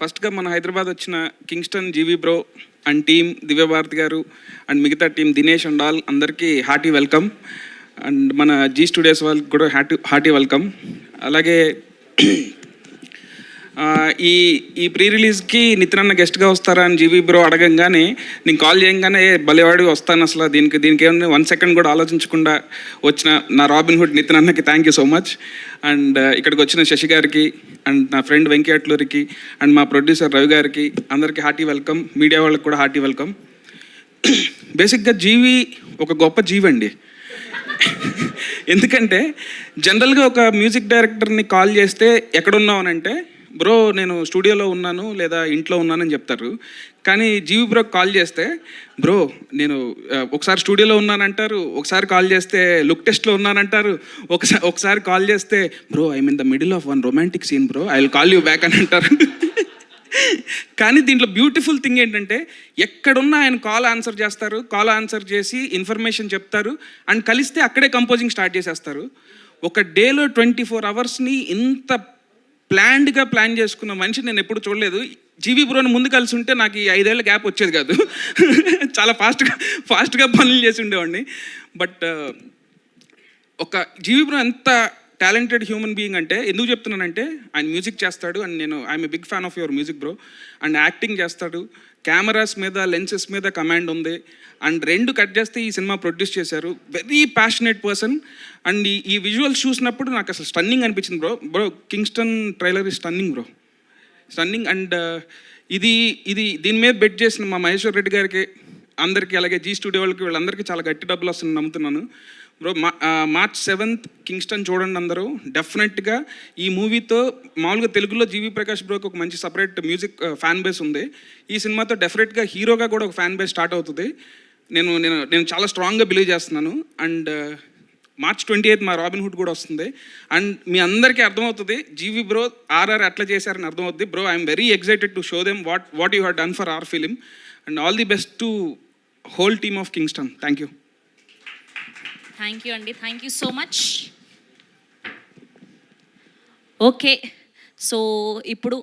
ఫస్ట్గా మన హైదరాబాద్ వచ్చిన Kingston GV bro and team Divya Bharati గారు అండ్ మిగతా టీం దినేష్ అండ్ ఆల్ అందరికీ హార్టీ వెల్కమ్. అండ్ మన జీ స్టూడియోస్ వాళ్ళకి కూడా హార్టీ వెల్కమ్. అలాగే ఈ ప్రీ రిలీజ్కి నితిన్ అన్న గెస్ట్గా వస్తారా అని జీవీ బ్రో అడగంగానే నేను కాల్ చేయగానే భలేవాడి వస్తాను, అసలు దీనికి ఏమన్నా 1 సెకండ్ కూడా ఆలోచించకుండా వచ్చిన నా రాబిన్ హుడ్ నితిన్ అన్నకి thank you so much. And ఇక్కడికి వచ్చిన శశి గారికి అండ్ నా ఫ్రెండ్ వెంకయ్యట్లూరికి అండ్ మా ప్రొడ్యూసర్ రవి గారికి అందరికీ హార్టీ వెల్కమ్. మీడియా వాళ్ళకి కూడా హార్టీ వెల్కమ్. బేసిక్గా జీవి ఒక గొప్ప జీవి అండి. ఎందుకంటే జనరల్గా ఒక మ్యూజిక్ డైరెక్టర్ని కాల్ చేస్తే ఎక్కడున్నావు అని అంటే బ్రో నేను స్టూడియోలో ఉన్నాను లేదా ఇంట్లో ఉన్నానని చెప్తారు. కానీ జీవి బ్రో కాల్ చేస్తే బ్రో నేను ఒకసారి స్టూడియోలో ఉన్నానంటారు, ఒకసారి కాల్ చేస్తే లుక్ టెస్ట్లో ఉన్నానంటారు, ఒకసారి కాల్ చేస్తే bro I'm in the middle of one romantic scene bro I will call you back అని అంటారు. కానీ దీంట్లో బ్యూటిఫుల్ థింగ్ ఏంటంటే ఎక్కడున్నా ఆయన కాల్ ఆన్సర్ చేస్తారు, కాల్ ఆన్సర్ చేసి ఇన్ఫర్మేషన్ చెప్తారు అండ్ కలిస్తే అక్కడే కంపోజింగ్ స్టార్ట్ చేసేస్తారు. ఒక డేలో 24 అవర్స్ని ఇంత ప్లాన్డ్గా ప్లాన్ చేసుకున్న మనిషి నేను ఎప్పుడు చూడలేదు. జీవీ బ్రోని ముందు కలిసి ఉంటే నాకు ఈ 5 ఏళ్ళ గ్యాప్ వచ్చేది కాదు. చాలా ఫాస్ట్గా పనులు చేసి ఉండేవాడిని. బట్ ఒక జీవీ బ్రో ఎంత టాలెంటెడ్ హ్యూమన్ బీయింగ్ అంటే ఎందుకు చెప్తున్నానంటే ఆయన మ్యూజిక్ చేస్తాడు అండ్ నేను I'm a big fan of your music bro. And acting చేస్తాడు, కెమెరాస్ మీద లెన్సెస్ మీద కమాండ్ ఉంది అండ్ 2 కట్ చేస్తే ఈ సినిమా ప్రొడ్యూస్ చేశారు. Very passionate person. అండ్ ఈ విజువల్స్ చూసినప్పుడు నాకు అసలు స్టన్నింగ్ అనిపించింది బ్రో. కింగ్స్టన్ ట్రైలర్ ఈ స్టన్నింగ్ బ్రో, స్టన్నింగ్. అండ్ ఇది దీని మీద బెట్ చేసిన మా మహేశ్వర్ రెడ్డి గారికి అందరికీ అలాగే జీ స్టూడియో వాళ్ళకి వీళ్ళందరికీ చాలా గట్టి డబ్బులు వస్తుంది నమ్ముతున్నాను బ్రో. March 7th కింగ్స్టన్ చూడండి అందరూ డెఫినెట్గా. ఈ మూవీతో మామూలుగా తెలుగులో జీవి ప్రకాష్ బ్రోకి ఒక మంచి సపరేట్ మ్యూజిక్ ఫ్యాన్ బేస్ ఉంది. ఈ సినిమాతో డెఫినెట్గా హీరోగా కూడా ఒక ఫ్యాన్ బేస్ స్టార్ట్ అవుతుంది. నేను చాలా స్ట్రాంగ్గా బిలీవ్ చేస్తున్నాను. అండ్ March 28th మా రాబిన్ హుడ్ కూడా వస్తుంది. అండ్ మీ అందరికీ అర్థమవుతుంది జీవి బ్రో ఆర్ఆర్ ఎట్లా చేశారని అర్థమవుతుంది bro. I'm very excited to show them what you have done for our film. And all the best to whole team of Kingston. Thank you. Thank you అండి, thank you so much. Okay, so ఇప్పుడు